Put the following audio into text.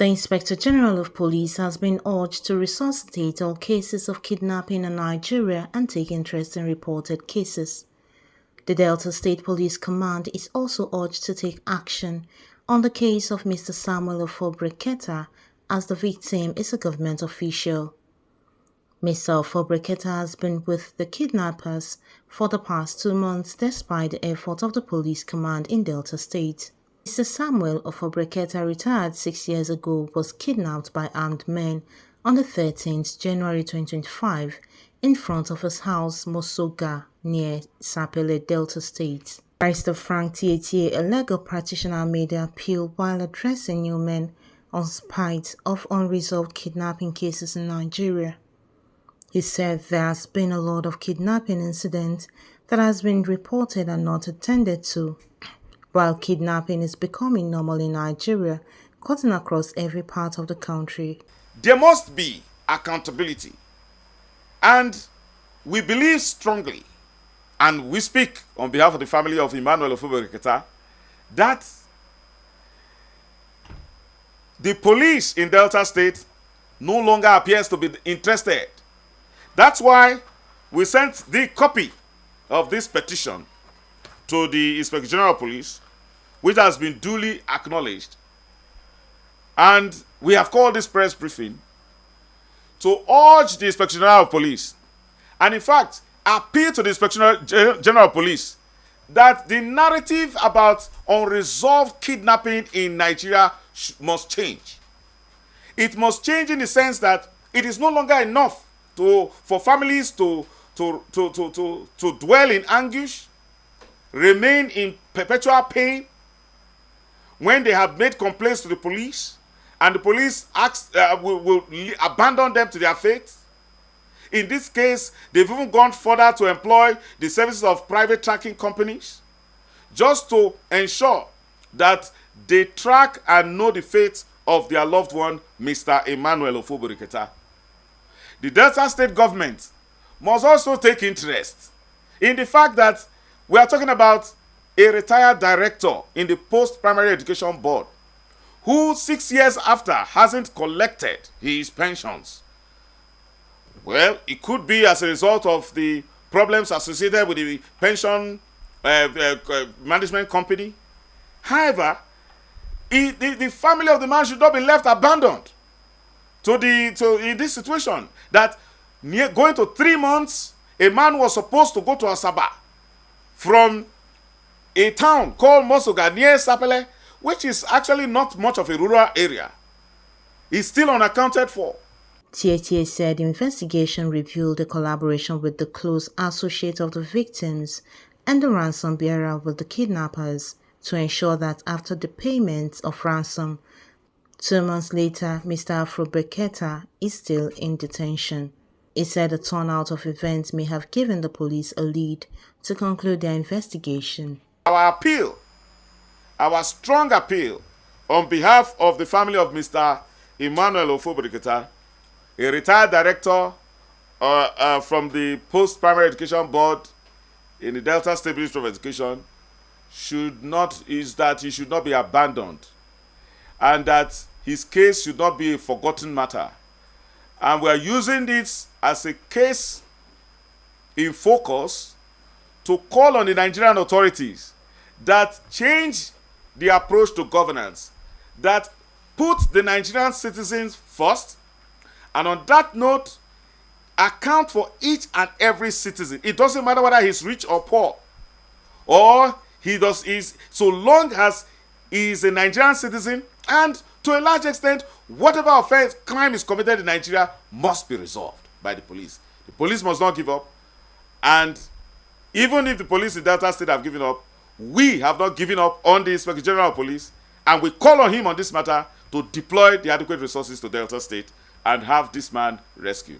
The Inspector General of Police has been urged to resuscitate all cases of kidnapping in Nigeria and take interest in reported cases. The Delta State Police Command is also urged to take action on the case of Mr Samuel Ofobreketa, as the victim is a government official. Mr Ofobreketa has been with the kidnappers for the past 2 months despite the effort of the police command in Delta State. Mr Samuel Ofobreketa, retired 6 years ago, was kidnapped by armed men on the 13th January 2025 in front of his house, Mosoga, near Sapele, Delta State. Barrister Frank Tietie, a legal practitioner, made the appeal while addressing newsmen on spite of unresolved kidnapping cases in Nigeria. He said there has been a lot of kidnapping incidents that has been reported and not attended to. While kidnapping is becoming normal in Nigeria, cutting across every part of the country, there must be accountability. And we believe strongly, and we speak on behalf of the family of Emmanuel Ofobreketa, that the police in Delta State no longer appears to be interested. That's why we sent the copy of this petition to the Inspector General of Police, which has been duly acknowledged. And we have called this press briefing to urge the Inspector General of Police, and in fact, appeal to the Inspector General of Police, that the narrative about unresolved kidnapping in Nigeria must change. It must change in the sense that it is no longer enough for families to dwell in anguish, remain in perpetual pain when they have made complaints to the police, and the police will abandon them to their fate. In this case, they've even gone further to employ the services of private tracking companies just to ensure that they track and know the fate of their loved one, Mr. Emmanuel Ofobreketa. The Delta State government must also take interest in the fact that we are talking about a retired director in the Post-Primary Education Board who 6 years after hasn't collected his pensions. Well, it could be as a result of the problems associated with the pension management company. However, the family of the man should not be left abandoned in this situation, that going to 3 months, a man was supposed to go to Asaba from a town called Mosoga near Sapele, which is actually not much of a rural area. Is still unaccounted for. Tietie said the investigation revealed a collaboration with the close associates of the victims and the ransom bearer with the kidnappers to ensure that after the payment of ransom, 2 months later, Mr. Ofobreketa is still in detention. He said the turnout of events may have given the police a lead to conclude their investigation. Our appeal, our strong appeal on behalf of the family of Mr. Emmanuel Ofobreketa, a retired director from the Post-Primary Education Board in the Delta State Ministry of Education, is that he should not be abandoned, and that his case should not be a forgotten matter. And we are using this as a case in focus to call on the Nigerian authorities that change the approach to governance, that put the Nigerian citizens first, and on that note, account for each and every citizen. It doesn't matter whether he's rich or poor, or so long as he is a Nigerian citizen, and to a large extent, whatever offense, crime is committed in Nigeria must be resolved by the police. The police must not give up. And even if the police in Delta State have given up, we have not given up on the Inspector General of Police, and we call on him on this matter to deploy the adequate resources to Delta State and have this man rescued.